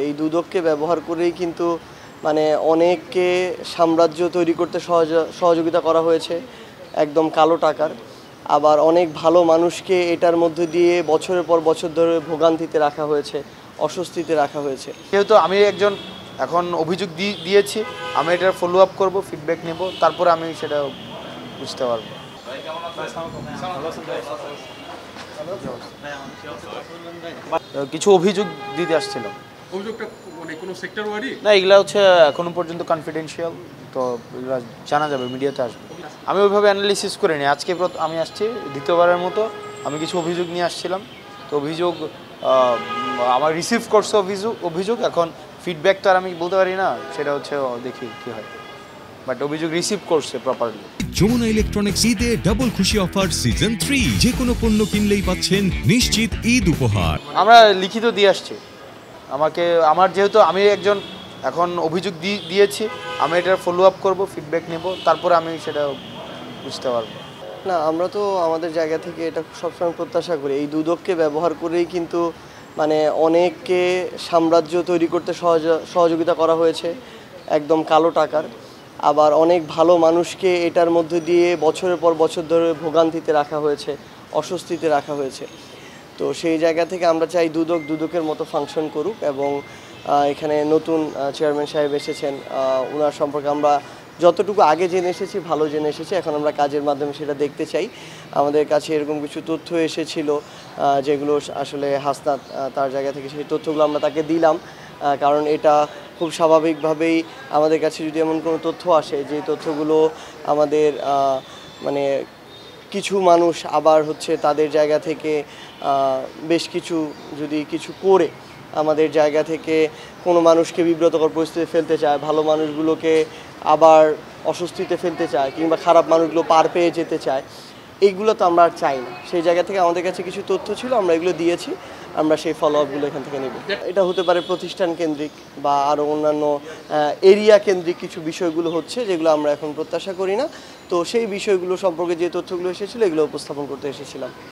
এই দুদককে ব্যবহার করেই কিন্তু মানে অনেককে সাম্রাজ্য তৈরি করতে সহযোগিতা করা হয়েছে একদম কালো টাকার। আবার অনেক ভালো মানুষকে এটার মধ্যে দিয়ে বছরের পর বছর ধরে ভোগান্তিতে রাখা হয়েছে, অস্বস্তিতে রাখা হয়েছে। যেহেতু আমি একজন এখন অভিযোগ দিয়েছি, আমি এটার ফলো আপ করবো, ফিডব্যাক নেব, তারপরে আমি সেটা বুঝতে পারবো। কিছু অভিযোগ দিতে আসছিলাম। না, এগুলা হচ্ছে এখনো পর্যন্ত কনফিডেন্সিয়াল, তো এগুলো জানা যাবে, মিডিয়াতে আসবে। আমি ওইভাবে অ্যানালিসিস করিনি। আজকে আমি আসছি দ্বিতীয়বারের মতো, আমি কিছু অভিযোগ নিয়ে আসছিলাম। তো অভিযোগ আমার রিসিভ করছে অভিযোগ এখন ফিডব্যাক তো আর আমি বলতে পারি না, সেটা হচ্ছে দেখি কী হয়, বাট অভিযোগ রিসিভ করছে প্রপারলি। যমুনা ইলেকট্রনিক্স ঈদে ডাবল খুশি অফার সিজন 3, যে কোনো পণ্য কিনলেই পাচ্ছেন নিশ্চিত ঈদ উপহার। আমরা লিখিত দিয়ে আসছি। আমার যেহেতু আমি একজন এখন অভিযোগ দিয়েছি, আমি এটার ফলো আপ করবো, ফিডব্যাক নেব, তারপরে আমি সেটা বুঝতে পারবো। না, আমরা তো আমাদের জায়গা থেকে এটা সবসময় প্রত্যাশা করি এই দুদককে ব্যবহার করেই কিন্তু মানে অনেককে সাম্রাজ্য তৈরি করতে সহযোগিতা করা হয়েছে একদম কালো টাকার। আবার অনেক ভালো মানুষকে এটার মধ্যে দিয়ে বছরের পর বছর ধরে ভোগান্তিতে রাখা হয়েছে, অস্বস্তিতে রাখা হয়েছে। তো সেই জায়গা থেকে আমরা চাই দুদকের মতো ফাংশন করুক। এবং এখানে নতুন চেয়ারম্যান সাহেব এসেছেন, ওনার সম্পর্কে আমরা যতটুকু আগে জেনে এসেছি ভালো জেনে এসেছি, এখন আমরা কাজের মাধ্যমে সেটা দেখতে চাই। আমাদের কাছে এরকম কিছু তথ্য এসেছিল যেগুলো আসলে হাসনাত তার জায়গা থেকে সেই তথ্যগুলো আমরা তাকে দিলাম, কারণ এটা খুব স্বাভাবিকভাবেই আমাদের কাছে যদি এমন কোনো তথ্য আসে যে তথ্যগুলো আমাদের মানে কিছু মানুষ আবার হচ্ছে তাদের জায়গা থেকে বেশ কিছু করে আমাদের জায়গা থেকে কোনো মানুষকে বিব্রতকর পরিস্থিতি ফেলতে চায়, ভালো মানুষগুলোকে আবার অস্বস্তিতে ফেলতে চায়, কিংবা খারাপ মানুষগুলো পার পেয়ে যেতে চায়, এইগুলো তো আমরা আর চাই না। সেই জায়গা থেকে আমাদের কাছে কিছু তথ্য ছিল, আমরা এগুলো দিয়েছি, আমরা সেই ফলো আপগুলো এখান থেকে নেব। এটা হতে পারে প্রতিষ্ঠান কেন্দ্রিক বা আরও অন্যান্য এরিয়া কেন্দ্রিক কিছু বিষয়গুলো হচ্ছে যেগুলো আমরা এখন প্রত্যাশা করি না। তো সেই বিষয়গুলো সম্পর্কে যে তথ্যগুলো এসেছিলো এগুলো উপস্থাপন করতে এসেছিলাম।